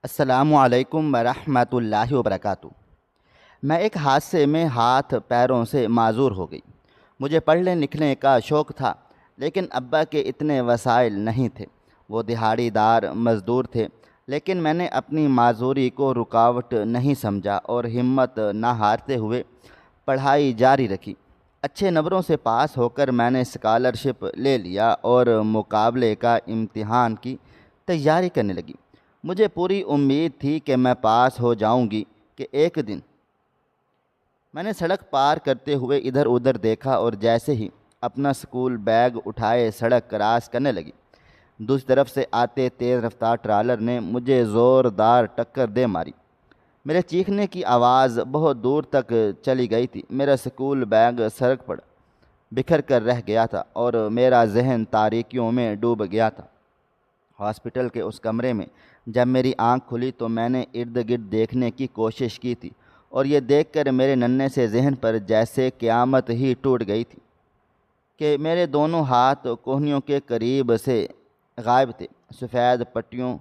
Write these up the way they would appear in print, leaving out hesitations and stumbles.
السلام علیکم ورحمۃ اللہ وبرکاتہ۔ میں ایک حادثے میں ہاتھ پیروں سے معذور ہو گئی۔ مجھے پڑھنے لکھنے کا شوق تھا، لیکن ابا کے اتنے وسائل نہیں تھے۔ وہ دہاڑی دار مزدور تھے، لیکن میں نے اپنی معذوری کو رکاوٹ نہیں سمجھا اور ہمت نہ ہارتے ہوئے پڑھائی جاری رکھی۔ اچھے نمبروں سے پاس ہو کر میں نے اسکالرشپ لے لیا اور مقابلے کا امتحان کی تیاری کرنے لگی۔ مجھے پوری امید تھی کہ میں پاس ہو جاؤں گی کہ ایک دن میں نے سڑک پار کرتے ہوئے ادھر ادھر دیکھا اور جیسے ہی اپنا اسکول بیگ اٹھائے سڑک کراس کرنے لگی، دوسری طرف سے آتے تیز رفتار ٹرالر نے مجھے زوردار ٹکر دے ماری۔ میرے چیخنے کی آواز بہت دور تک چلی گئی تھی۔ میرا اسکول بیگ سڑک پر بکھر کر رہ گیا تھا اور میرا ذہن تاریکیوں میں ڈوب گیا تھا۔ ہاسپٹل کے اس کمرے میں جب میری آنکھ کھلی تو میں نے ارد گرد دیکھنے کی کوشش کی تھی، اور یہ دیکھ کر میرے ننھے سے ذہن پر جیسے قیامت ہی ٹوٹ گئی تھی کہ میرے دونوں ہاتھ کوہنیوں کے قریب سے غائب تھے۔ سفید پٹیوں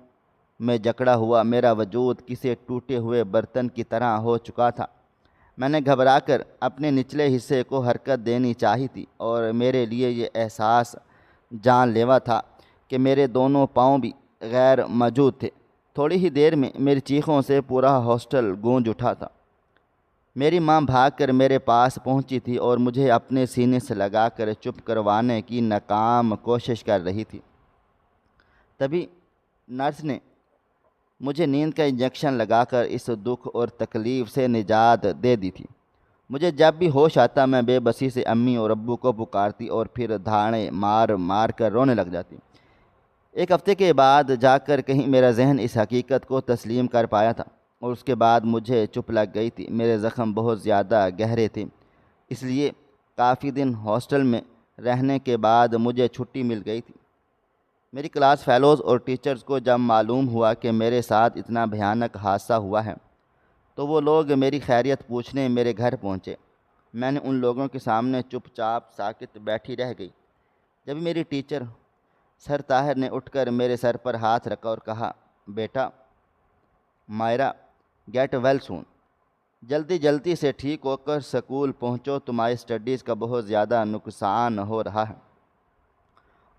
میں جکڑا ہوا میرا وجود کسی ٹوٹے ہوئے برتن کی طرح ہو چکا تھا۔ میں نے گھبرا کر اپنے نچلے حصے کو حرکت دینی چاہی تھی، اور میرے لیے یہ احساس جان لیوا تھا کہ میرے دونوں پاؤں بھی غیر موجود تھے۔ تھوڑی ہی دیر میں میری چیخوں سے پورا ہاسٹل گونج اٹھا تھا۔ میری ماں بھاگ کر میرے پاس پہنچی تھی اور مجھے اپنے سینے سے لگا کر چپ کروانے کی ناکام کوشش کر رہی تھی۔ تبھی نرس نے مجھے نیند کا انجیکشن لگا کر اس دکھ اور تکلیف سے نجات دے دی تھی۔ مجھے جب بھی ہوش آتا میں بے بسی سے امی اور ابو کو پکارتی اور پھر دھاڑیں مار مار کر رونے لگ جاتی۔ ایک ہفتے کے بعد جا کر کہیں میرا ذہن اس حقیقت کو تسلیم کر پایا تھا، اور اس کے بعد مجھے چپ لگ گئی تھی۔ میرے زخم بہت زیادہ گہرے تھے، اس لیے کافی دن ہاسٹل میں رہنے کے بعد مجھے چھٹی مل گئی تھی۔ میری کلاس فیلوز اور ٹیچرز کو جب معلوم ہوا کہ میرے ساتھ اتنا بھیانک حادثہ ہوا ہے تو وہ لوگ میری خیریت پوچھنے میرے گھر پہنچے۔ میں نے ان لوگوں کے سامنے چپ چاپ ساکت بیٹھی رہ گئی۔ جب میری ٹیچر سر طاہر نے اٹھ کر میرے سر پر ہاتھ رکھا اور کہا، بیٹا مائرہ، گیٹ ویل سون، جلدی جلدی سے ٹھیک ہو کر سکول پہنچو، تمہاری اسٹڈیز کا بہت زیادہ نقصان ہو رہا ہے۔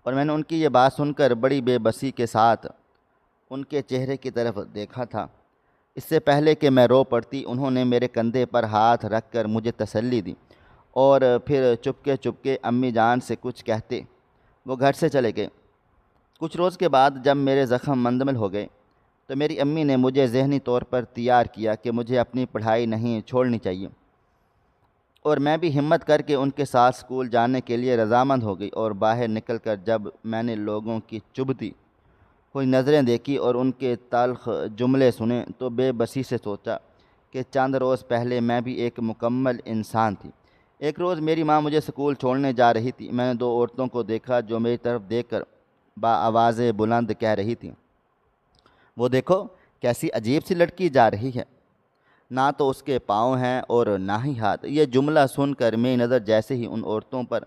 اور میں نے ان کی یہ بات سن کر بڑی بے بسی کے ساتھ ان کے چہرے کی طرف دیکھا تھا۔ اس سے پہلے کہ میں رو پڑتی، انہوں نے میرے کندھے پر ہاتھ رکھ کر مجھے تسلی دی، اور پھر چپکے امی جان سے کچھ کہتے وہ گھر سے چلے گئے۔ کچھ روز کے بعد جب میرے زخم مندمل ہو گئے تو میری امی نے مجھے ذہنی طور پر تیار کیا کہ مجھے اپنی پڑھائی نہیں چھوڑنی چاہیے، اور میں بھی ہمت کر کے ان کے ساتھ اسکول جانے کے لیے رضامند ہو گئی۔ اور باہر نکل کر جب میں نے لوگوں کی چبھتی ہوئی نظریں دیکھی اور ان کے تلخ جملے سنے تو بے بسی سے سوچا کہ چند روز پہلے میں بھی ایک مکمل انسان تھی۔ ایک روز میری ماں مجھے اسکول چھوڑنے جا رہی تھی۔ میں نے دو عورتوں کو دیکھا جو میری طرف دیکھ کر بآواز بلند کہہ رہی تھیں، وہ دیکھو کیسی عجیب سی لڑکی جا رہی ہے، نہ تو اس کے پاؤں ہیں اور نہ ہی ہاتھ۔ یہ جملہ سن کر میری نظر جیسے ہی ان عورتوں پر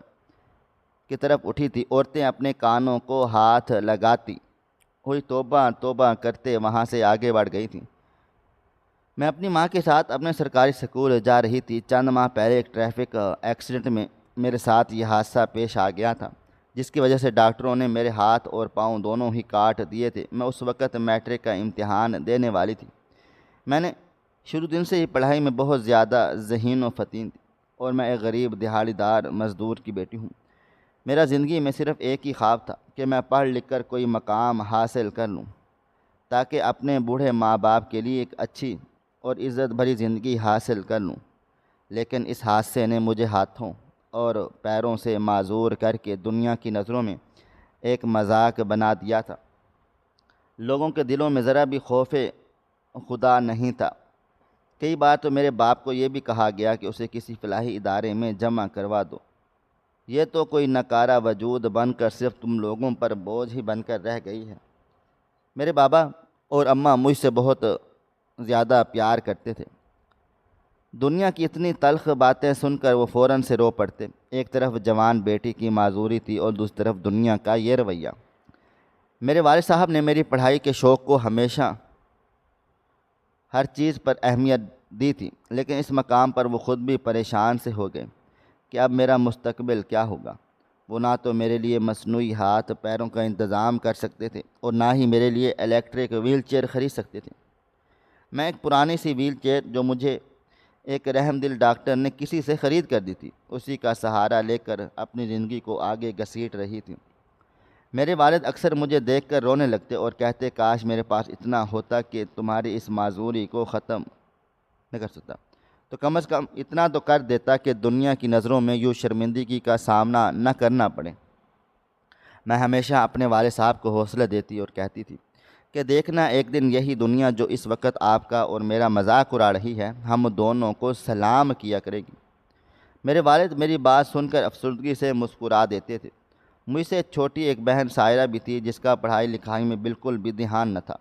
کی طرف اٹھی تھی، عورتیں اپنے کانوں کو ہاتھ لگاتی ہوئی توبہ توبہ کرتے وہاں سے آگے بڑھ گئی تھیں۔ میں اپنی ماں کے ساتھ اپنے سرکاری اسکول جا رہی تھی۔ چند ماہ پہلے ایک ٹریفک ایکسیڈنٹ میں میرے ساتھ یہ حادثہ پیش آ گیا تھا، جس کی وجہ سے ڈاکٹروں نے میرے ہاتھ اور پاؤں دونوں ہی کاٹ دیے تھے۔ میں اس وقت میٹرک کا امتحان دینے والی تھی۔ میں نے شروع دن سے ہی پڑھائی میں بہت زیادہ ذہین و فطین تھی، اور میں ایک غریب دہاڑی دار مزدور کی بیٹی ہوں۔ میرا زندگی میں صرف ایک ہی خواب تھا کہ میں پڑھ لکھ کر کوئی مقام حاصل کر لوں، تاکہ اپنے بوڑھے ماں باپ کے لیے ایک اچھی اور عزت بھری زندگی حاصل کر لوں۔ لیکن اس حادثے نے مجھے ہاتھوں اور پیروں سے معذور کر کے دنیا کی نظروں میں ایک مذاق بنا دیا تھا۔ لوگوں کے دلوں میں ذرا بھی خوف خدا نہیں تھا۔ کئی بار تو میرے باپ کو یہ بھی کہا گیا کہ اسے کسی فلاحی ادارے میں جمع کروا دو، یہ تو کوئی نکارہ وجود بن کر صرف تم لوگوں پر بوجھ ہی بن کر رہ گئی ہے۔ میرے بابا اور اماں مجھ سے بہت زیادہ پیار کرتے تھے۔ دنیا کی اتنی تلخ باتیں سن کر وہ فوراً سے رو پڑتے۔ ایک طرف جوان بیٹی کی معذوری تھی اور دوسری طرف دنیا کا یہ رویہ۔ میرے والد صاحب نے میری پڑھائی کے شوق کو ہمیشہ ہر چیز پر اہمیت دی تھی، لیکن اس مقام پر وہ خود بھی پریشان سے ہو گئے کہ اب میرا مستقبل کیا ہوگا۔ وہ نہ تو میرے لیے مصنوعی ہاتھ پیروں کا انتظام کر سکتے تھے اور نہ ہی میرے لیے الیکٹرک وہیل چیئر خرید سکتے تھے۔ میں ایک پرانی سی وہیل چیئر جو مجھے ایک رحم دل ڈاکٹر نے کسی سے خرید کر دی تھی، اسی کا سہارا لے کر اپنی زندگی کو آگے گھسیٹ رہی تھی۔ میرے والد اکثر مجھے دیکھ کر رونے لگتے اور کہتے کاش میرے پاس اتنا ہوتا کہ تمہاری اس معذوری کو ختم نہ کر سکتا، تو کم از کم اتنا تو کر دیتا کہ دنیا کی نظروں میں یوں شرمندگی کا سامنا نہ کرنا پڑے۔ میں ہمیشہ اپنے والد صاحب کو حوصلہ دیتی اور کہتی تھی کہ دیکھنا ایک دن یہی دنیا جو اس وقت آپ کا اور میرا مذاق اڑا رہی ہے، ہم دونوں کو سلام کیا کرے گی۔ میرے والد میری بات سن کر افسردگی سے مسکرا دیتے تھے۔ مجھ سے چھوٹی ایک بہن سائرہ بھی تھی جس کا پڑھائی لکھائی میں بالکل بھی دھیان نہ تھا۔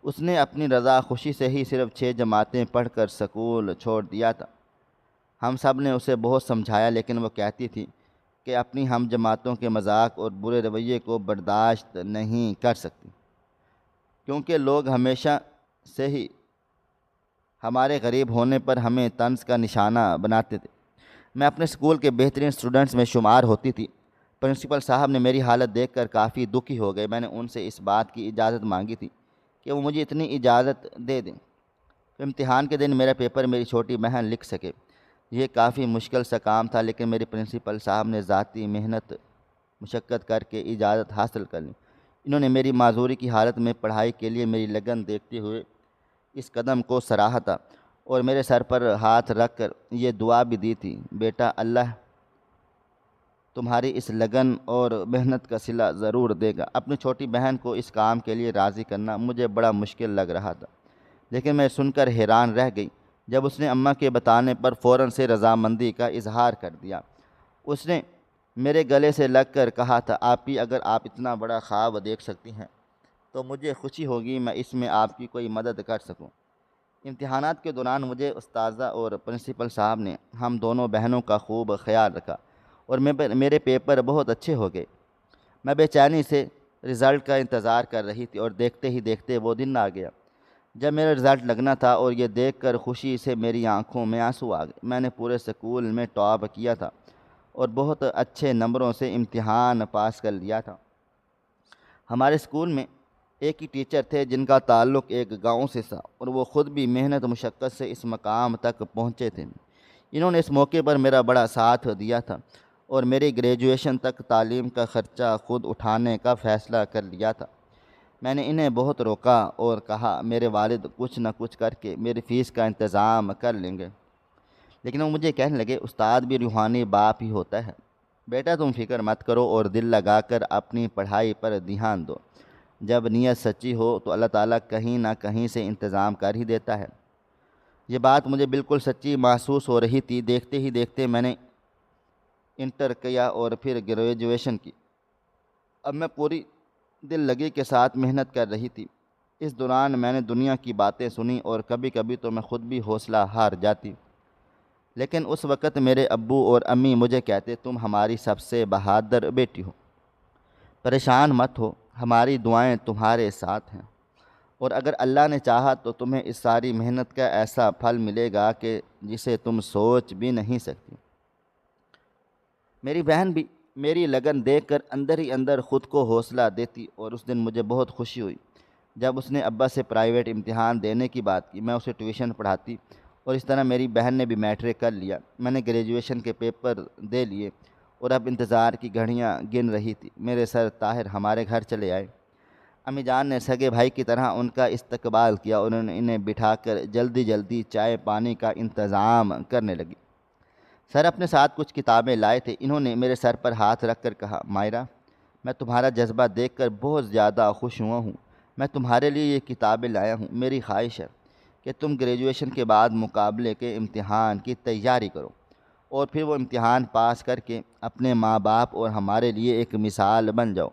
اس نے اپنی رضا خوشی سے ہی صرف 6 جماعتیں پڑھ کر سکول چھوڑ دیا تھا۔ ہم سب نے اسے بہت سمجھایا لیکن وہ کہتی تھی کہ اپنی ہم جماعتوں کے مذاق اور برے رویے کو برداشت نہیں کر سکتی، کیونکہ لوگ ہمیشہ سے ہی ہمارے غریب ہونے پر ہمیں طنز کا نشانہ بناتے تھے۔ میں اپنے اسکول کے بہترین اسٹوڈنٹس میں شمار ہوتی تھی۔ پرنسپل صاحب نے میری حالت دیکھ کر کافی دکھی ہو گئے۔ میں نے ان سے اس بات کی اجازت مانگی تھی کہ وہ مجھے اتنی اجازت دے دیں کہ امتحان کے دن میرا پیپر میری چھوٹی بہن لکھ سکے۔ یہ کافی مشکل سا کام تھا، لیکن میری پرنسپل صاحب نے ذاتی محنت مشقت کر کے اجازت حاصل کر لی۔ انہوں نے میری معذوری کی حالت میں پڑھائی کے لیے میری لگن دیکھتے ہوئے اس قدم کو سراہا تھا اور میرے سر پر ہاتھ رکھ کر یہ دعا بھی دی تھی، بیٹا اللہ تمہاری اس لگن اور محنت کا صلہ ضرور دے گا۔ اپنی چھوٹی بہن کو اس کام کے لیے راضی کرنا مجھے بڑا مشکل لگ رہا تھا، لیکن میں سن کر حیران رہ گئی جب اس نے اماں کے بتانے پر فوراً سے رضامندی کا اظہار کر دیا۔ اس نے میرے گلے سے لگ کر کہا تھا، آپی اگر آپ اتنا بڑا خواب دیکھ سکتی ہیں تو مجھے خوشی ہوگی میں اس میں آپ کی کوئی مدد کر سکوں۔ امتحانات کے دوران مجھے استاذہ اور پرنسپل صاحب نے ہم دونوں بہنوں کا خوب خیال رکھا اور میرے پیپر بہت اچھے ہو گئے۔ میں بے چینی سے رزلٹ کا انتظار کر رہی تھی اور دیکھتے ہی دیکھتے وہ دن آ گیا جب میرا رزلٹ لگنا تھا اور یہ دیکھ کر خوشی سے میری آنکھوں میں آنسو آ گئے۔ میں نے پورے سکول میں ٹاپ کیا تھا اور بہت اچھے نمبروں سے امتحان پاس کر لیا تھا۔ ہمارے اسکول میں ایک ہی ٹیچر تھے جن کا تعلق ایک گاؤں سے تھا اور وہ خود بھی محنت مشقت سے اس مقام تک پہنچے تھے۔ انہوں نے اس موقع پر میرا بڑا ساتھ دیا تھا اور میری گریجویشن تک تعلیم کا خرچہ خود اٹھانے کا فیصلہ کر لیا تھا۔ میں نے انہیں بہت روکا اور کہا میرے والد کچھ نہ کچھ کر کے میری فیس کا انتظام کر لیں گے، لیکن وہ مجھے کہنے لگے استاد بھی روحانی باپ ہی ہوتا ہے، بیٹا تم فکر مت کرو اور دل لگا کر اپنی پڑھائی پر دھیان دو، جب نیت سچی ہو تو اللہ تعالیٰ کہیں نہ کہیں سے انتظام کر ہی دیتا ہے۔ یہ بات مجھے بالکل سچی محسوس ہو رہی تھی۔ دیکھتے ہی دیکھتے میں نے انٹر کیا اور پھر گریجویشن کی۔ اب میں پوری دل لگی کے ساتھ محنت کر رہی تھی۔ اس دوران میں نے دنیا کی باتیں سنی اور کبھی کبھی تو میں خود بھی حوصلہ ہار جاتی، لیکن اس وقت میرے ابو اور امی مجھے کہتے تم ہماری سب سے بہادر بیٹی ہو، پریشان مت ہو، ہماری دعائیں تمہارے ساتھ ہیں اور اگر اللہ نے چاہا تو تمہیں اس ساری محنت کا ایسا پھل ملے گا کہ جسے تم سوچ بھی نہیں سکتی۔ میری بہن بھی میری لگن دیکھ کر اندر ہی اندر خود کو حوصلہ دیتی اور اس دن مجھے بہت خوشی ہوئی جب اس نے ابا سے پرائیویٹ امتحان دینے کی بات کی۔ میں اسے ٹیوشن پڑھاتی اور اس طرح میری بہن نے بھی میٹرک کر لیا۔ میں نے گریجویشن کے پیپر دے لیے اور اب انتظار کی گھڑیاں گن رہی تھی۔ میرے سر طاہر ہمارے گھر چلے آئے۔ امی جان نے سگے بھائی کی طرح ان کا استقبال کیا اور انہیں بٹھا کر جلدی جلدی چائے پانی کا انتظام کرنے لگی۔ سر اپنے ساتھ کچھ کتابیں لائے تھے۔ انہوں نے میرے سر پر ہاتھ رکھ کر کہا، مائرہ میں تمہارا جذبہ دیکھ کر بہت زیادہ خوش ہوا ہوں۔ میں تمہارے لیے یہ کتابیں لایا ہوں۔ میری خواہش ہے کہ تم گریجویشن کے بعد مقابلے کے امتحان کی تیاری کرو اور پھر وہ امتحان پاس کر کے اپنے ماں باپ اور ہمارے لیے ایک مثال بن جاؤ۔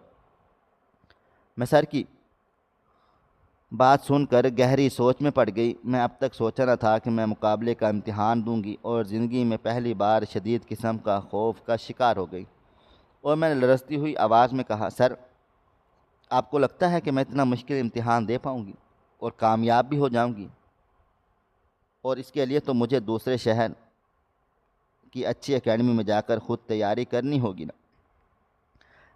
میں سر کی بات سن کر گہری سوچ میں پڑ گئی۔ میں اب تک سوچا نہ تھا کہ میں مقابلے کا امتحان دوں گی اور زندگی میں پہلی بار شدید قسم کا خوف کا شکار ہو گئی اور میں نے لرزتی ہوئی آواز میں کہا، سر آپ کو لگتا ہے کہ میں اتنا مشکل امتحان دے پاؤں گی اور کامیاب بھی ہو جاؤں گی؟ اور اس کے لیے تو مجھے دوسرے شہر کی اچھی اکیڈمی میں جا کر خود تیاری کرنی ہوگی نا۔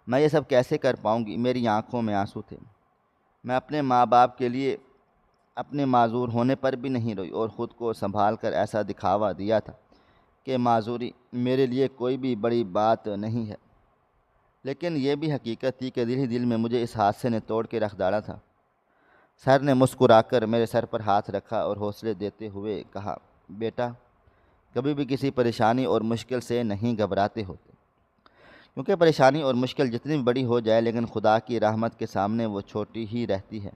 میں یہ سب کیسے کر پاؤں گی؟ میری آنکھوں میں آنسو تھے۔ میں اپنے ماں باپ کے لیے اپنے معذور ہونے پر بھی نہیں روئی اور خود کو سنبھال کر ایسا دکھاوا دیا تھا کہ معذوری میرے لیے کوئی بھی بڑی بات نہیں ہے۔ لیکن یہ بھی حقیقت تھی کہ دل ہی دل میں مجھے اس حادثے نے توڑ کے رکھ ڈالا تھا۔ سر نے مسکرا کر میرے سر پر ہاتھ رکھا اور حوصلے دیتے ہوئے کہا، بیٹا، کبھی بھی کسی پریشانی اور مشکل سے نہیں گھبراتے ہوتے، کیونکہ پریشانی اور مشکل جتنی بڑی ہو جائے لیکن خدا کی رحمت کے سامنے وہ چھوٹی ہی رہتی ہے۔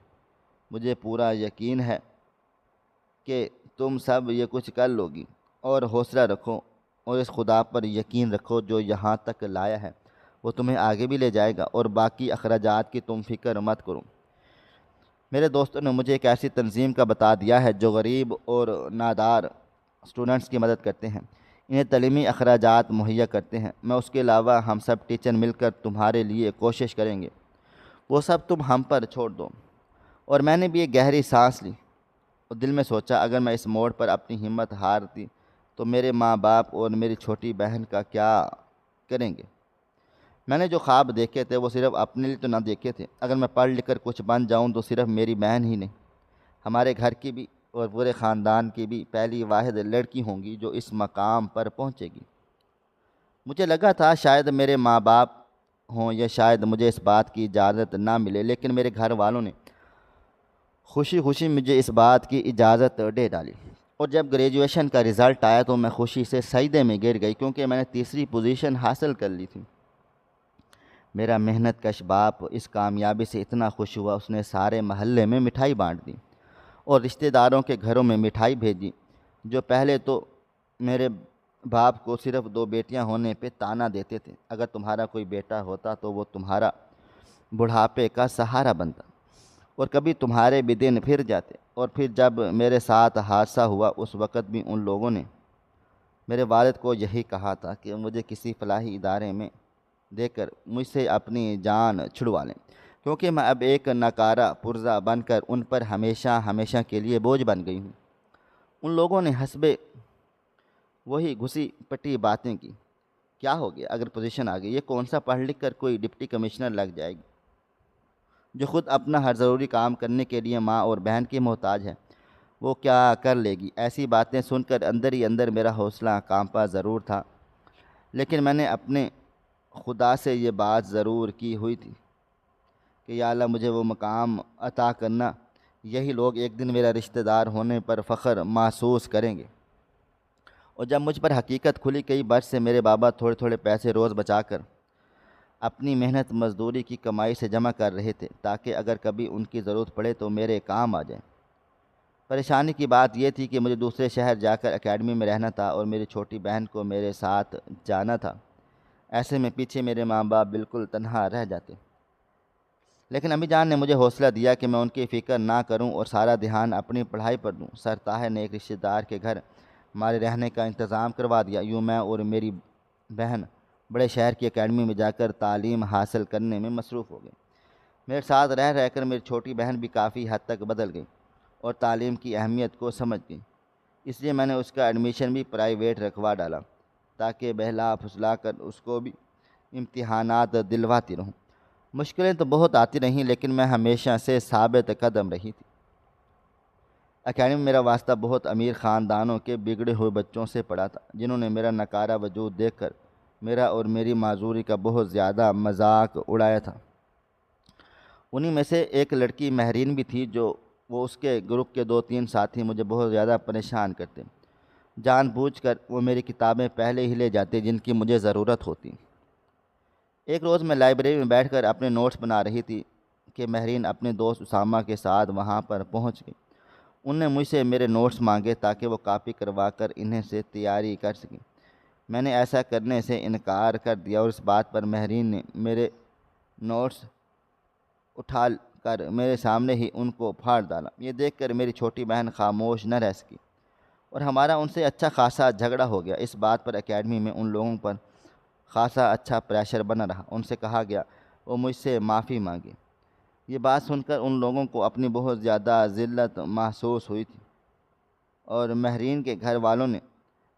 مجھے پورا یقین ہے کہ تم سب یہ کچھ کر لو گی، اور حوصلہ رکھو اور اس خدا پر یقین رکھو جو یہاں تک لایا ہے وہ تمہیں آگے بھی لے جائے گا، اور باقی اخراجات کی تم فکر مت کرو۔ میرے دوستوں نے مجھے ایک ایسی تنظیم کا بتا دیا ہے جو غریب اور نادار اسٹوڈنٹس کی مدد کرتے ہیں، انہیں تعلیمی اخراجات مہیا کرتے ہیں۔ میں اس کے علاوہ ہم سب ٹیچر مل کر تمہارے لیے کوشش کریں گے، وہ سب تم ہم پر چھوڑ دو۔ اور میں نے بھی ایک گہری سانس لی اور دل میں سوچا، اگر میں اس موڑ پر اپنی ہمت ہارتی تو میرے ماں باپ اور میری چھوٹی بہن کا کیا کریں گے؟ میں نے جو خواب دیکھے تھے وہ صرف اپنے لیے تو نہ دیکھے تھے۔ اگر میں پڑھ لکھ کر کچھ بن جاؤں تو صرف میری بہن ہی نہیں، ہمارے گھر کی بھی اور پورے خاندان کی بھی پہلی واحد لڑکی ہوں گی جو اس مقام پر پہنچے گی۔ مجھے لگا تھا شاید میرے ماں باپ ہوں یا شاید مجھے اس بات کی اجازت نہ ملے، لیکن میرے گھر والوں نے خوشی خوشی مجھے اس بات کی اجازت دے ڈالی۔ اور جب گریجویشن کا رزلٹ آیا تو میں خوشی سے سجدے میں گر گئی، کیونکہ میں نے تیسری پوزیشن حاصل کر لی تھی۔ میرا محنت کش باپ اس کامیابی سے اتنا خوش ہوا اس نے سارے محلے میں مٹھائی بانٹ دی اور رشتہ داروں کے گھروں میں مٹھائی بھیجی، جو پہلے تو میرے باپ کو صرف 2 بیٹیاں ہونے پہ طعنہ دیتے تھے۔ اگر تمہارا کوئی بیٹا ہوتا تو وہ تمہارا بڑھاپے کا سہارا بنتا اور کبھی تمہارے بھی دن پھر جاتے۔ اور پھر جب میرے ساتھ حادثہ ہوا اس وقت بھی ان لوگوں نے میرے والد کو یہی کہا تھا کہ مجھے کسی فلاحی ادارے میں دے کر مجھ سے اپنی جان چھڑوا لیں، کیونکہ میں اب ایک ناکارہ پرزہ بن کر ان پر ہمیشہ ہمیشہ کے لیے بوجھ بن گئی ہوں۔ ان لوگوں نے حسبِ وہی گھسی پٹی باتیں کی، کیا ہو گیا اگر پوزیشن آ گئی؟ یہ کون سا پڑھ لکھ کر کوئی ڈپٹی کمشنر لگ جائے گی جو خود اپنا ہر ضروری کام کرنے کے لیے ماں اور بہن کی محتاج ہے، وہ کیا کر لے گی؟ ایسی باتیں سن کر اندر ہی اندر میرا حوصلہ کانپا ضرور تھا، لیکن میں نے اپنے خدا سے یہ بات ضرور کی ہوئی تھی کہ یا اللہ مجھے وہ مقام عطا کرنا، یہی لوگ ایک دن میرا رشتہ دار ہونے پر فخر محسوس کریں گے۔ اور جب مجھ پر حقیقت کھلی، کئی برس سے میرے بابا تھوڑے تھوڑے پیسے روز بچا کر اپنی محنت مزدوری کی کمائی سے جمع کر رہے تھے تاکہ اگر کبھی ان کی ضرورت پڑے تو میرے کام آ جائیں۔ پریشانی کی بات یہ تھی کہ مجھے دوسرے شہر جا کر اکیڈمی میں رہنا تھا اور میری چھوٹی بہن کو میرے ساتھ جانا تھا۔ ایسے میں پیچھے میرے ماں باپ بالکل تنہا رہ جاتے، لیکن امی جان نے مجھے حوصلہ دیا کہ میں ان کی فکر نہ کروں اور سارا دھیان اپنی پڑھائی پر دوں۔ سر طاہر نے ایک رشتہ دار کے گھر ہمارے رہنے کا انتظام کروا دیا۔ یوں میں اور میری بہن بڑے شہر کی اکیڈمی میں جا کر تعلیم حاصل کرنے میں مصروف ہو گئے۔ میرے ساتھ رہ رہ کر میری چھوٹی بہن بھی کافی حد تک بدل گئی اور تعلیم کی اہمیت کو سمجھ گئی، اس لیے میں نے اس کا ایڈمیشن بھی پرائیویٹ رکھوا ڈالا تاکہ بہلا پھسلا کر اس کو بھی امتحانات دلواتی رہوں۔ مشکلیں تو بہت آتی رہیں لیکن میں ہمیشہ سے ثابت قدم رہی تھی۔ اکیڈمی میں میرا واسطہ بہت امیر خاندانوں کے بگڑے ہوئے بچوں سے پڑا تھا، جنہوں نے میرا نکارہ وجود دیکھ کر میرا اور میری معذوری کا بہت زیادہ مذاق اڑایا تھا۔ انہی میں سے ایک لڑکی مہرین بھی تھی، جو وہ اس کے گروپ کے 2-3 ساتھی مجھے بہت زیادہ پریشان کرتے، جان بوجھ کر وہ میری کتابیں پہلے ہی لے جاتے جن کی مجھے ضرورت ہوتی۔ ایک روز میں لائبریری میں بیٹھ کر اپنے نوٹس بنا رہی تھی کہ مہرین اپنے دوست اسامہ کے ساتھ وہاں پر پہنچ گئی۔ ان نے مجھ سے میرے نوٹس مانگے تاکہ وہ کاپی کروا کر انہیں سے تیاری کر سکیں۔ میں نے ایسا کرنے سے انکار کر دیا اور اس بات پر مہرین نے میرے نوٹس اٹھا کر میرے سامنے ہی ان کو پھاڑ ڈالا۔ یہ دیکھ کر میری چھوٹی بہن خاموش نہ رہ سکی اور ہمارا ان سے اچھا خاصا جھگڑا ہو گیا۔ اس بات پر اکیڈمی میں ان لوگوں پر خاصا اچھا پریشر بنا رہا۔ ان سے کہا گیا وہ مجھ سے معافی مانگے۔ یہ بات سن کر ان لوگوں کو اپنی بہت زیادہ ذلت محسوس ہوئی تھی اور مہرین کے گھر والوں نے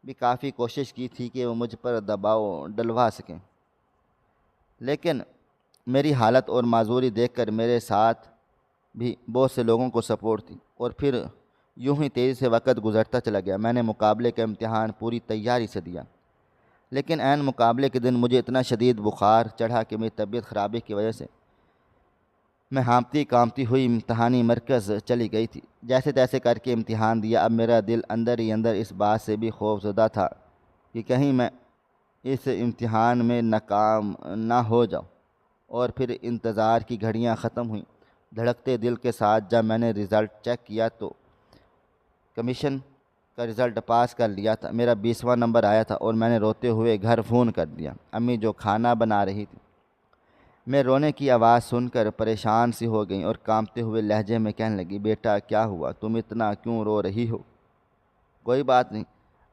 بھی کافی کوشش کی تھی کہ وہ مجھ پر دباؤ ڈلوا سکیں، لیکن میری حالت اور معذوری دیکھ کر میرے ساتھ بھی بہت سے لوگوں کو سپورٹ تھی، اور پھر یوں ہی تیزی سے وقت گزرتا چلا گیا۔ میں نے مقابلے کا امتحان پوری تیاری سے دیا، لیکن عین مقابلے کے دن مجھے اتنا شدید بخار چڑھا کہ میری طبیعت خرابی کی وجہ سے میں ہانپتی کانپتی ہوئی امتحانی مرکز چلی گئی تھی۔ جیسے تیسے کر کے امتحان دیا۔ اب میرا دل اندر ہی اندر اس بات سے بھی خوف زدہ تھا کہ کہیں میں اس امتحان میں ناکام نہ ہو جاؤں، اور پھر انتظار کی گھڑیاں ختم ہوئیں۔ دھڑکتے دل کے ساتھ جب میں نے رزلٹ چیک کیا تو کمیشن کا رزلٹ پاس کر لیا تھا۔ میرا 20واں نمبر آیا تھا، اور میں نے روتے ہوئے گھر فون کر دیا۔ امی جو کھانا بنا رہی تھی میں رونے کی آواز سن کر پریشان سی ہو گئیں، اور کانپتے ہوئے لہجے میں کہنے لگی، بیٹا کیا ہوا، تم اتنا کیوں رو رہی ہو؟ کوئی بات نہیں،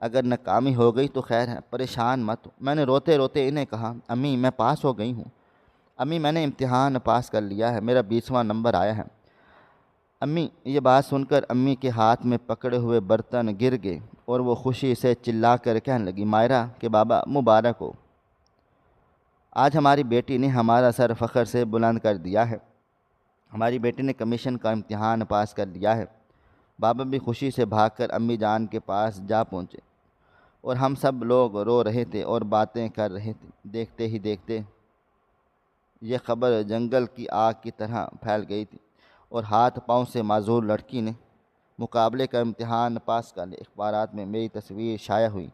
اگر ناکامی ہو گئی تو خیر ہے، پریشان مت ہو۔ میں نے روتے روتے انہیں کہا، امی میں پاس ہو گئی ہوں، امی میں نے امتحان پاس کر لیا ہے، میرا 20واں نمبر آیا ہے۔ امی یہ بات سن کر امی کے ہاتھ میں پکڑے ہوئے برتن گر گئے، اور وہ خوشی سے چلا کر کہنے لگی، مائرہ کہ بابا مبارک ہو، آج ہماری بیٹی نے ہمارا سر فخر سے بلند کر دیا ہے، ہماری بیٹی نے کمیشن کا امتحان پاس کر لیا ہے۔ بابا بھی خوشی سے بھاگ کر امی جان کے پاس جا پہنچے، اور ہم سب لوگ رو رہے تھے اور باتیں کر رہے تھے۔ دیکھتے ہی دیکھتے یہ خبر جنگل کی آگ کی طرح پھیل گئی تھی، اور ہاتھ پاؤں سے معذور لڑکی نے مقابلے کا امتحان پاس کر لیا۔ اخبارات میں میری تصویر شائع ہوئی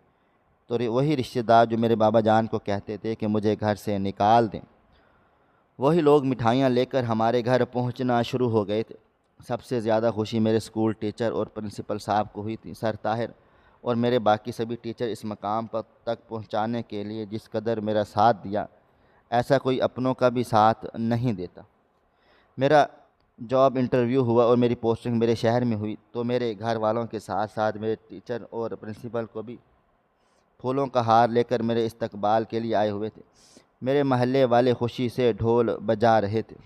تو وہی رشتہ دار جو میرے بابا جان کو کہتے تھے کہ مجھے گھر سے نکال دیں، وہی لوگ مٹھائیاں لے کر ہمارے گھر پہنچنا شروع ہو گئے تھے۔ سب سے زیادہ خوشی میرے اسکول ٹیچر اور پرنسپل صاحب کو ہوئی تھی۔ سر طاہر اور میرے باقی سبھی ٹیچر اس مقام پر تک پہنچانے کے لیے جس قدر میرا ساتھ دیا، ایسا کوئی اپنوں کا بھی ساتھ نہیں دیتا۔ میرا جاب انٹرویو ہوا اور میری پوسٹنگ میرے شہر میں ہوئی تو میرے گھر والوں کے ساتھ ساتھ میرے ٹیچر اور پرنسپل کو بھی پھولوں کا ہار لے کر میرے استقبال کے لیے آئے ہوئے تھے۔ میرے محلے والے خوشی سے ڈھول بجا رہے تھے۔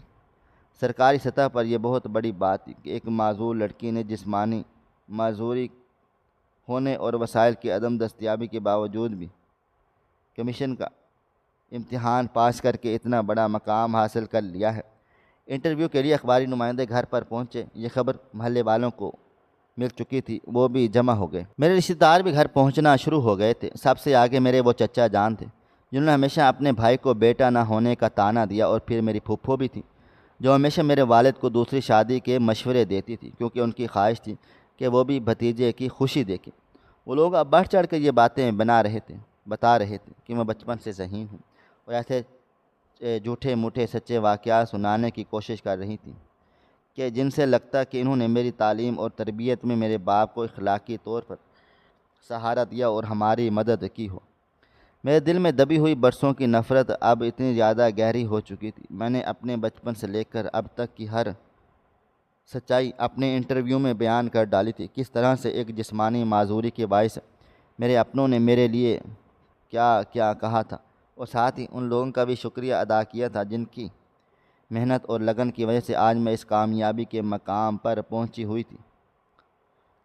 سرکاری سطح پر یہ بہت بڑی بات تھی کہ ایک معذور لڑکی نے جسمانی معذوری ہونے اور وسائل کی عدم دستیابی کے باوجود بھی کمیشن کا امتحان پاس کر کے اتنا بڑا مقام حاصل کر لیا ہے۔ انٹرویو کے لیے اخباری نمائندے گھر پر پہنچے۔ یہ خبر محلے والوں کو مل چکی تھی، وہ بھی جمع ہو گئے۔ میرے رشتہ دار بھی گھر پہنچنا شروع ہو گئے تھے۔ سب سے آگے میرے وہ چچا جان تھے جنہوں نے ہمیشہ اپنے بھائی کو بیٹا نہ ہونے کا طعنہ دیا، اور پھر میری پھپھو بھی تھی جو ہمیشہ میرے والد کو دوسری شادی کے مشورے دیتی تھی، کیونکہ ان کی خواہش تھی کہ وہ بھی بھتیجے کی خوشی دیکھیں۔ وہ لوگ اب بڑھ چڑھ کر یہ باتیں بتا رہے تھے کہ میں بچپن سے ذہین ہوں، اور ایسے جھوٹے موٹے سچے واقعات سنانے کی کوشش کر رہی تھیں کہ جن سے لگتا کہ انہوں نے میری تعلیم اور تربیت میں میرے باپ کو اخلاقی طور پر سہارا دیا اور ہماری مدد کی ہو۔ میرے دل میں دبی ہوئی برسوں کی نفرت اب اتنی زیادہ گہری ہو چکی تھی۔ میں نے اپنے بچپن سے لے کر اب تک کی ہر سچائی اپنے انٹرویو میں بیان کر ڈالی تھی۔ کس طرح سے ایک جسمانی معذوری کے باعث میرے اپنوں نے میرے لیے کیا کیا کہا تھا، اور ساتھ ہی ان لوگوں کا بھی شکریہ ادا کیا تھا جن کی محنت اور لگن کی وجہ سے آج میں اس کامیابی کے مقام پر پہنچی ہوئی تھی۔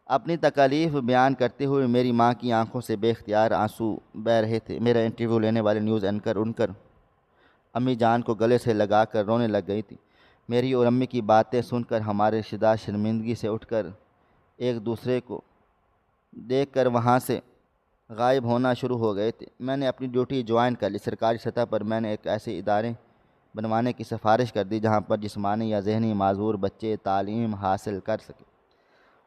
اپنی تکالیف بیان کرتے ہوئے میری ماں کی آنکھوں سے بے اختیار آنسو بہہ رہے تھے۔ میرا انٹرویو لینے والے نیوز اینکر ان کر امی جان کو گلے سے لگا کر رونے لگ گئی تھی۔ میری اور امی کی باتیں سن کر ہمارے رشتہ دار شرمندگی سے اٹھ کر ایک دوسرے کو دیکھ کر وہاں سے غائب ہونا شروع ہو گئے تھے۔ میں نے اپنی ڈیوٹی جوائن کر لی۔ سرکاری سطح پر میں نے ایک ایسے ادارے بنوانے کی سفارش کر دی جہاں پر جسمانی یا ذہنی معذور بچے تعلیم حاصل کر سکیں،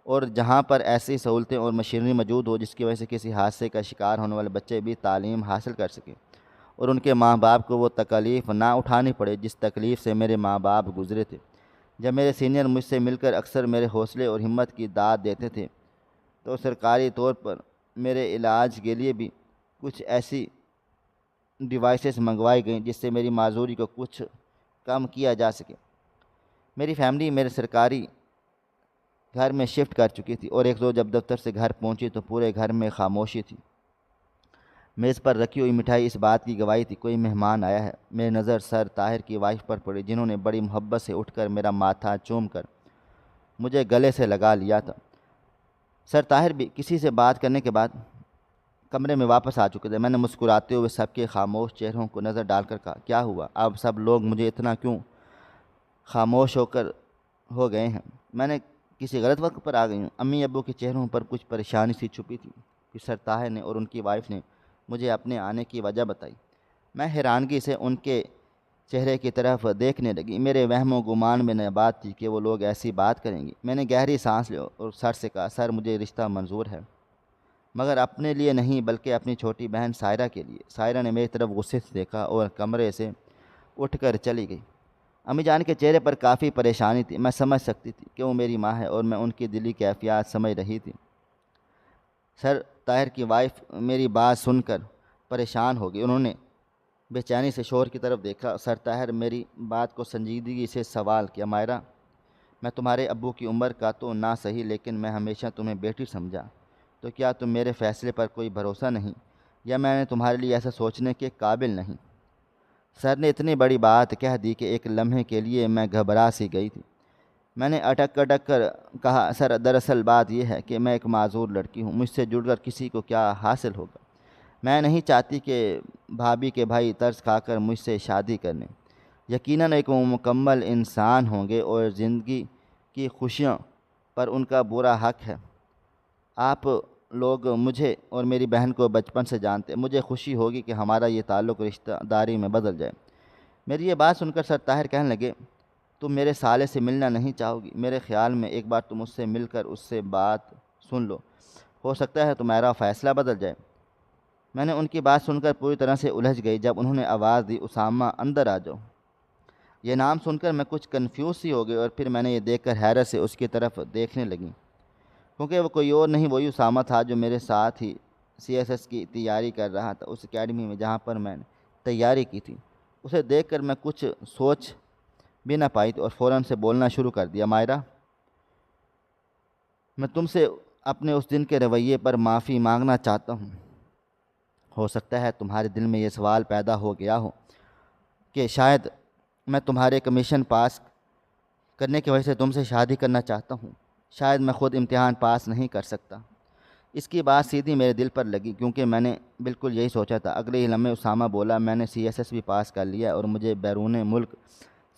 اور جہاں پر ایسی سہولتیں اور مشینری موجود ہو جس کی وجہ سے کسی حادثے کا شکار ہونے والے بچے بھی تعلیم حاصل کر سکیں، اور ان کے ماں باپ کو وہ تکلیف نہ اٹھانی پڑے جس تکلیف سے میرے ماں باپ گزرے تھے۔ جب میرے سینئر مجھ سے مل کر اکثر میرے حوصلے اور ہمت کی داد دیتے تھے تو سرکاری طور پر میرے علاج کے لیے بھی کچھ ایسی ڈیوائسز منگوائی گئیں جس سے میری معذوری کو کچھ کم کیا جا سکے۔ میری فیملی میرے سرکاری گھر میں شفٹ کر چکی تھی، اور ایک روز جب دفتر سے گھر پہنچی تو پورے گھر میں خاموشی تھی۔ میز پر رکھی ہوئی مٹھائی اس بات کی گواہی تھی کوئی مہمان آیا ہے۔ میری نظر سر طاہر کی وائف پر پڑی جنہوں نے بڑی محبت سے اٹھ کر میرا ماتھا چوم کر مجھے گلے سے لگا لیا تھا۔ سر طاہر بھی کسی سے بات کرنے کے بعد کمرے میں واپس آ چکے تھے۔ میں نے مسکراتے ہوئے سب کے خاموش چہروں کو نظر ڈال کر کہا، کیا ہوا؟ اب سب لوگ مجھے اتنا کیوں خاموش ہو گئے ہیں؟ میں نے کسی غلط وقت پر آ گئی ہوں؟ امی ابو کے چہروں پر کچھ پریشانی سی چھپی تھی۔ پھر سر طاہر نے اور ان کی وائف نے مجھے اپنے آنے کی وجہ بتائی۔ میں حیرانگی سے ان کے چہرے کی طرف دیکھنے لگی۔ میرے وہم و گمان میں نہ بات تھی کہ وہ لوگ ایسی بات کریں گے۔ میں نے گہری سانس لی اور سر سے کہا، سر مجھے رشتہ منظور ہے، مگر اپنے لیے نہیں بلکہ اپنی چھوٹی بہن سائرہ کے لیے۔ سائرہ نے میری طرف غصے سے دیکھا اور کمرے سے اٹھ کر چلی گئی۔ امی جان کے چہرے پر کافی پریشانی تھی۔ میں سمجھ سکتی تھی کہ وہ میری ماں ہے اور میں ان کی دلی کیفیات سمجھ رہی تھی۔ سر طاہر کی وائف میری بات سن کر پریشان ہو گئی۔ انہوں نے بے چینی سے شوہر کی طرف دیکھا۔ سر طاہر میری بات کو سنجیدگی سے سوال کیا، مائرہ، میں تمہارے ابو کی عمر کا تو نہ صحیح لیکن میں ہمیشہ تمہیں بیٹی سمجھا، تو کیا تم میرے فیصلے پر کوئی بھروسہ نہیں، یا میں نے تمہارے لیے ایسا سوچنے کے قابل نہیں؟ سر نے اتنی بڑی بات کہہ دی کہ ایک لمحے کے لیے میں گھبرا سی گئی تھی۔ میں نے اٹک کر کہا، سر دراصل بات یہ ہے کہ میں ایک معذور لڑکی ہوں، مجھ سے جڑ کر کسی کو کیا حاصل ہوگا؟ میں نہیں چاہتی کہ بھابھی کے بھائی ترس کھا کر مجھ سے شادی کرنے۔ یقیناً ایک مکمل انسان ہوں گے اور زندگی کی خوشیوں پر ان کا برا حق ہے۔ آپ لوگ مجھے اور میری بہن کو بچپن سے جانتے، مجھے خوشی ہوگی کہ ہمارا یہ تعلق رشتہ داری میں بدل جائے۔ میری یہ بات سن کر سر طاہر کہنے لگے، تم میرے سالے سے ملنا نہیں چاہو گی؟ میرے خیال میں ایک بار تم اس سے مل کر اس سے بات سن لو، ہو سکتا ہے تمہارا فیصلہ بدل جائے۔ میں نے ان کی بات سن کر پوری طرح سے الجھ گئی۔ جب انہوں نے آواز دی، اسامہ اندر آ جاؤ، یہ نام سن کر میں کچھ کنفیوز سی ہو گئی اور پھر میں نے یہ دیکھ کر حیرت سے اس کی طرف دیکھنے لگی، کیونکہ وہ کوئی اور نہیں وہی اسامہ تھا جو میرے ساتھ ہی CSS کی تیاری کر رہا تھا، اس اکیڈمی میں جہاں پر میں نے تیاری کی تھی۔ اسے دیکھ کر میں کچھ سوچ بھی نہ پائی اور فوراً سے بولنا شروع کر دیا، مائرہ، میں تم سے اپنے اس دن کے رویے پر معافی مانگنا چاہتا ہوں۔ ہو سکتا ہے تمہارے دل میں یہ سوال پیدا ہو گیا ہو کہ شاید میں تمہارے کمیشن پاس کرنے کی وجہ سے تم سے شادی کرنا چاہتا ہوں، شاید میں خود امتحان پاس نہیں کر سکتا۔ اس کی بات سیدھی میرے دل پر لگی، کیونکہ میں نے بالکل یہی سوچا تھا۔ اگلے ہی لمحے اسامہ بولا، میں نے CSS بھی پاس کر لیا اور مجھے بیرون ملک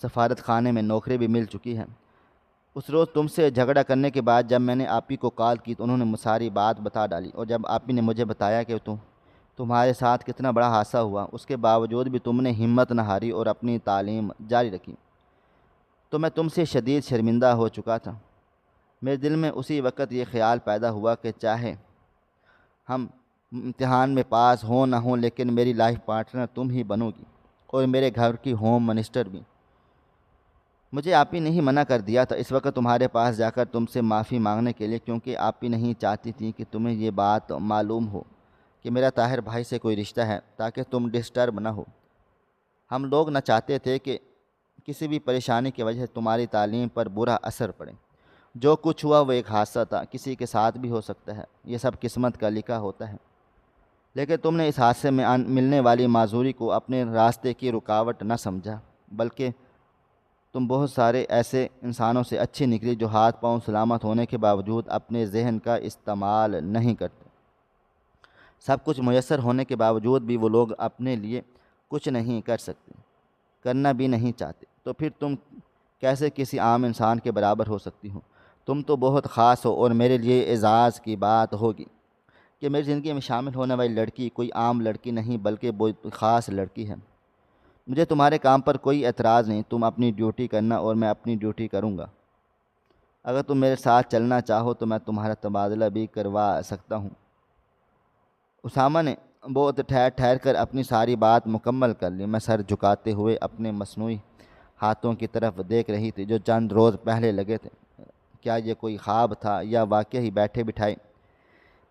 سفارت خانے میں نوکری بھی مل چکی ہے۔ اس روز تم سے جھگڑا کرنے کے بعد جب میں نے آپی کو کال کی تو انہوں نے ساری بات بتا ڈالی، اور جب آپی نے مجھے بتایا کہ تمہارے ساتھ کتنا بڑا حادثہ ہوا، اس کے باوجود بھی تم نے ہمت نہ ہاری اور اپنی تعلیم جاری رکھی، تو میں تم سے شدید شرمندہ ہو چکا تھا۔ میرے دل میں اسی وقت یہ خیال پیدا ہوا کہ چاہے ہم امتحان میں پاس ہوں نہ ہوں لیکن میری لائف پارٹنر تم ہی بنو گی، اور میرے گھر کی ہوم منسٹر بھی۔ مجھے آپی نے ہی منع کر دیا تھا اس وقت تمہارے پاس جا کر تم سے معافی مانگنے کے لیے، کیونکہ آپی نہیں چاہتی تھی کہ تمہیں یہ بات معلوم ہو کہ میرا طاہر بھائی سے کوئی رشتہ ہے، تاکہ تم ڈسٹرب نہ ہو۔ ہم لوگ نہ چاہتے تھے کہ کسی بھی پریشانی کی وجہ سے تمہاری تعلیم پر برا اثر پڑے۔ جو کچھ ہوا وہ ایک حادثہ تھا، کسی کے ساتھ بھی ہو سکتا ہے، یہ سب قسمت کا لکھا ہوتا ہے، لیکن تم نے اس حادثے میں ملنے والی معذوری کو اپنے راستے کی رکاوٹ نہ سمجھا، بلکہ تم بہت سارے ایسے انسانوں سے اچھی نکلی جو ہاتھ پاؤں سلامت ہونے کے باوجود اپنے ذہن کا استعمال نہیں کرتے۔ سب کچھ میسر ہونے کے باوجود بھی وہ لوگ اپنے لیے کچھ نہیں کر سکتے، کرنا بھی نہیں چاہتے، تو پھر تم کیسے کسی عام انسان کے برابر ہو سکتی ہو؟ تم تو بہت خاص ہو، اور میرے لیے اعزاز کی بات ہوگی کہ میری زندگی میں شامل ہونے والی لڑکی کوئی عام لڑکی نہیں بلکہ بہت خاص لڑکی ہے۔ مجھے تمہارے کام پر کوئی اعتراض نہیں، تم اپنی ڈیوٹی کرنا اور میں اپنی ڈیوٹی کروں گا۔ اگر تم میرے ساتھ چلنا چاہو تو میں تمہارا تبادلہ بھی کروا سکتا ہوں۔ اسامہ نے بہت ٹھہر کر اپنی ساری بات مکمل کر لی۔ میں سر جھکاتے ہوئے اپنے مصنوعی ہاتھوں کی طرف دیکھ رہی تھی جو چند روز پہلے لگے تھے۔ کیا یہ کوئی خواب تھا یا واقعی ہی بیٹھے بٹھائے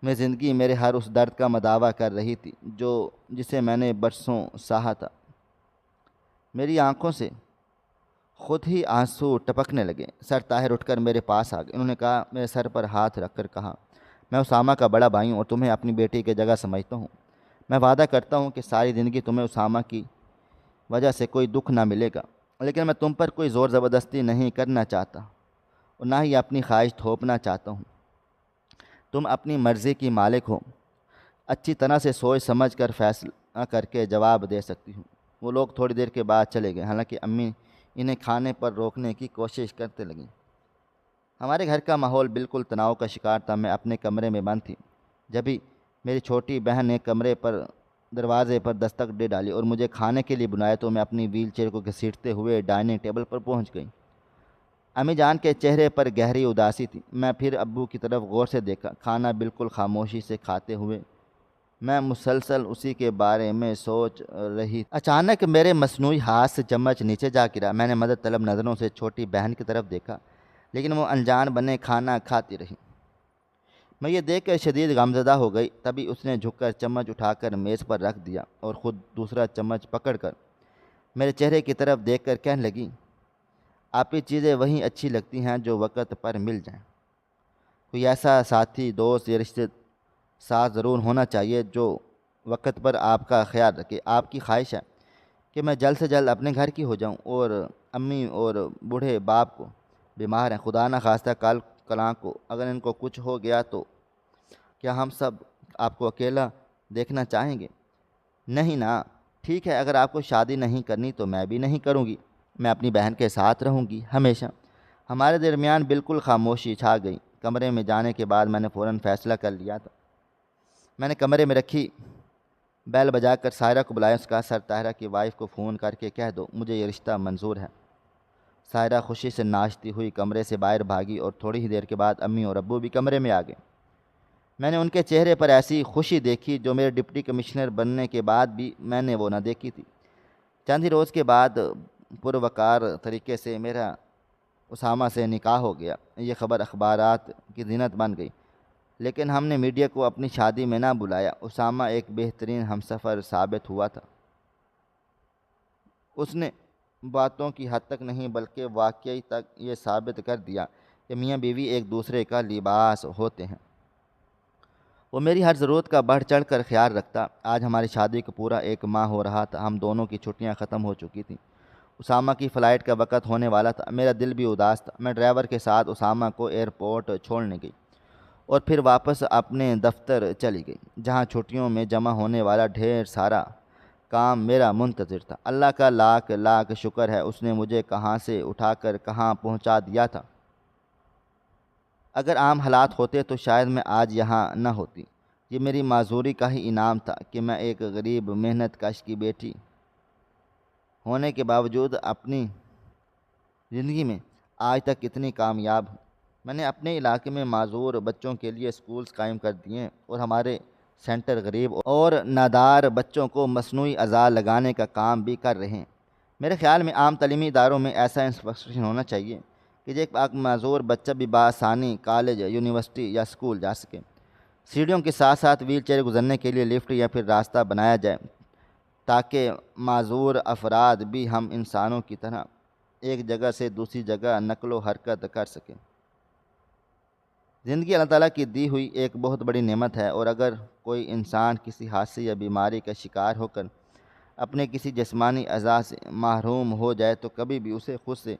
میں زندگی میرے ہر اس درد کا مداوع کر رہی تھی جسے میں نے برسوں سہا تھا؟ میری آنکھوں سے خود ہی آنسو ٹپکنے لگے۔ سر طاہر اٹھ کر میرے پاس آ گئے۔ انہوں نے کہا، میرے سر پر ہاتھ رکھ کر کہا، میں اسامہ کا بڑا بھائی ہوں اور تمہیں اپنی بیٹی کی جگہ سمجھتا ہوں۔ میں وعدہ کرتا ہوں کہ ساری زندگی تمہیں اسامہ کی وجہ سے کوئی دکھ نہ ملے گا، لیکن میں تم پر کوئی زور زبردستی نہیں کرنا چاہتا اور نہ ہی اپنی خواہش تھوپنا چاہتا ہوں۔ تم اپنی مرضی کی مالک ہو، اچھی طرح سے سوچ سمجھ کر فیصلہ کر کے جواب دے سکتی ہوں۔ وہ لوگ تھوڑی دیر کے بعد چلے گئے، حالانکہ امی انہیں کھانے پر روکنے کی کوشش کرتے لگیں۔ ہمارے گھر کا ماحول بالکل تناؤ کا شکار تھا۔ میں اپنے کمرے میں بند تھی، جبھی میری چھوٹی بہن نے کمرے پر دروازے پر دستک دے ڈالی اور مجھے کھانے کے لیے بلایا تو میں اپنی ویل چیئر کو گھسیٹتے ہوئے ڈائننگ ٹیبل پر پہنچ گئی۔ امی جان کے چہرے پر گہری اداسی تھی۔ میں پھر ابو کی طرف غور سے دیکھا، کھانا بالکل خاموشی سے کھاتے ہوئے۔ میں مسلسل اسی کے بارے میں سوچ رہی۔ اچانک میرے مصنوعی ہاتھ سے چمچ نیچے جا گرا۔ میں نے مدد طلب نظروں سے چھوٹی بہن کی طرف دیکھا، لیکن وہ انجان بنے کھانا کھاتی رہی۔ میں یہ دیکھ کر شدید غمزدہ ہو گئی۔ تبھی اس نے جھک کر چمچ اٹھا کر میز پر رکھ دیا اور خود دوسرا چمچ پکڑ کر میرے چہرے کی طرف دیکھ کر کہنے لگی، آپ کی چیزیں وہیں اچھی لگتی ہیں جو وقت پر مل جائیں۔ کوئی ایسا ساتھی، دوست یا رشتے ساتھ ضرور ہونا چاہیے جو وقت پر آپ کا خیال رکھے۔ آپ کی خواہش ہے کہ میں جلد سے جلد اپنے گھر کی ہو جاؤں، اور امی اور بوڑھے باپ کو بیمار ہیں، خدا نہ خواستہ کل کلاں کو اگر ان کو کچھ ہو گیا تو کیا ہم سب آپ کو اکیلا دیکھنا چاہیں گے؟ نہیں نا، ٹھیک ہے، اگر آپ کو شادی نہیں کرنی تو میں بھی نہیں کروں گی، میں اپنی بہن کے ساتھ رہوں گی ہمیشہ۔ ہمارے درمیان بالکل خاموشی چھا گئی۔ کمرے میں جانے کے بعد میں نے فوراً فیصلہ کر لیا تھا۔ میں نے کمرے میں رکھی بیل بجا کر سائرہ کو بلایا۔ اس کا سر طاہرہ کی وائف کو فون کر کے کہہ دو مجھے یہ رشتہ منظور ہے۔ سائرہ خوشی سے ناچتی ہوئی کمرے سے باہر بھاگی اور تھوڑی ہی دیر کے بعد امی اور ابو بھی کمرے میں آ گئے۔ میں نے ان کے چہرے پر ایسی خوشی دیکھی جو میرے ڈپٹی کمشنر بننے کے بعد بھی میں نے وہ نہ دیکھی تھی۔ چند ہی روز کے بعد پروقار طریقے سے میرا اسامہ سے نکاح ہو گیا۔ یہ خبر اخبارات کی زینت بن گئی، لیکن ہم نے میڈیا کو اپنی شادی میں نہ بلایا۔ اسامہ ایک بہترین ہمسفر ثابت ہوا تھا۔ اس نے باتوں کی حد تک نہیں بلکہ واقعی تک یہ ثابت کر دیا کہ میاں بیوی ایک دوسرے کا لباس ہوتے ہیں۔ وہ میری ہر ضرورت کا بڑھ چڑھ کر خیال رکھتا۔ آج ہماری شادی کو پورا 1 ماہ ہو رہا تھا۔ ہم دونوں کی چھٹیاں ختم ہو چکی تھیں۔ اسامہ کی فلائٹ کا وقت ہونے والا تھا۔ میرا دل بھی اداس تھا۔ میں ڈرائیور کے ساتھ اسامہ کو ایئرپورٹ چھوڑنے گئی اور پھر واپس اپنے دفتر چلی گئی، جہاں چھٹیوں میں جمع ہونے والا ڈھیر سارا کام میرا منتظر تھا۔ اللہ کا لاکھ لاکھ شکر ہے، اس نے مجھے کہاں سے اٹھا کر کہاں پہنچا دیا تھا۔ اگر عام حالات ہوتے تو شاید میں آج یہاں نہ ہوتی۔ یہ میری معذوری کا ہی انعام تھا کہ میں ایک غریب محنت کش کی بیٹی ہونے کے باوجود اپنی زندگی میں آج تک اتنی کامیاب ہوں۔ میں نے اپنے علاقے میں معذور بچوں کے لیے اسکولز قائم کر دیے ہیں، اور ہمارے سینٹر غریب اور نادار بچوں کو مصنوعی اعضاء لگانے کا کام بھی کر رہے ہیں۔ میرے خیال میں عام تعلیمی اداروں میں ایسا انفراسٹرکچر ہونا چاہیے کہ ایک معذور بچہ بھی بآسانی کالج، یونیورسٹی یا اسکول جا سکے۔ سیڑھیوں کے ساتھ ساتھ ویل چیئر گزرنے کے لیے لفٹ یا پھر راستہ بنایا جائے، تاکہ معذور افراد بھی ہم انسانوں کی طرح ایک جگہ سے دوسری جگہ نقل و حرکت کر سکیں۔ زندگی اللہ تعالیٰ کی دی ہوئی ایک بہت بڑی نعمت ہے، اور اگر کوئی انسان کسی حادثے یا بیماری کا شکار ہو کر اپنے کسی جسمانی اعضاء سے محروم ہو جائے تو کبھی بھی اسے خود سے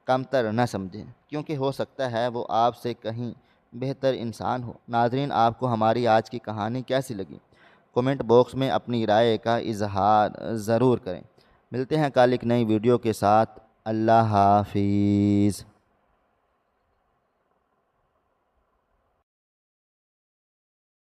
کمتر نہ سمجھیں، کیونکہ ہو سکتا ہے وہ آپ سے کہیں بہتر انسان ہو۔ ناظرین، آپ کو ہماری آج کی کہانی کیسی لگی؟ کومنٹ باکس میں اپنی رائے کا اظہار ضرور کریں۔ ملتے ہیں کل ایک نئی ویڈیو کے ساتھ۔ اللہ حافظ۔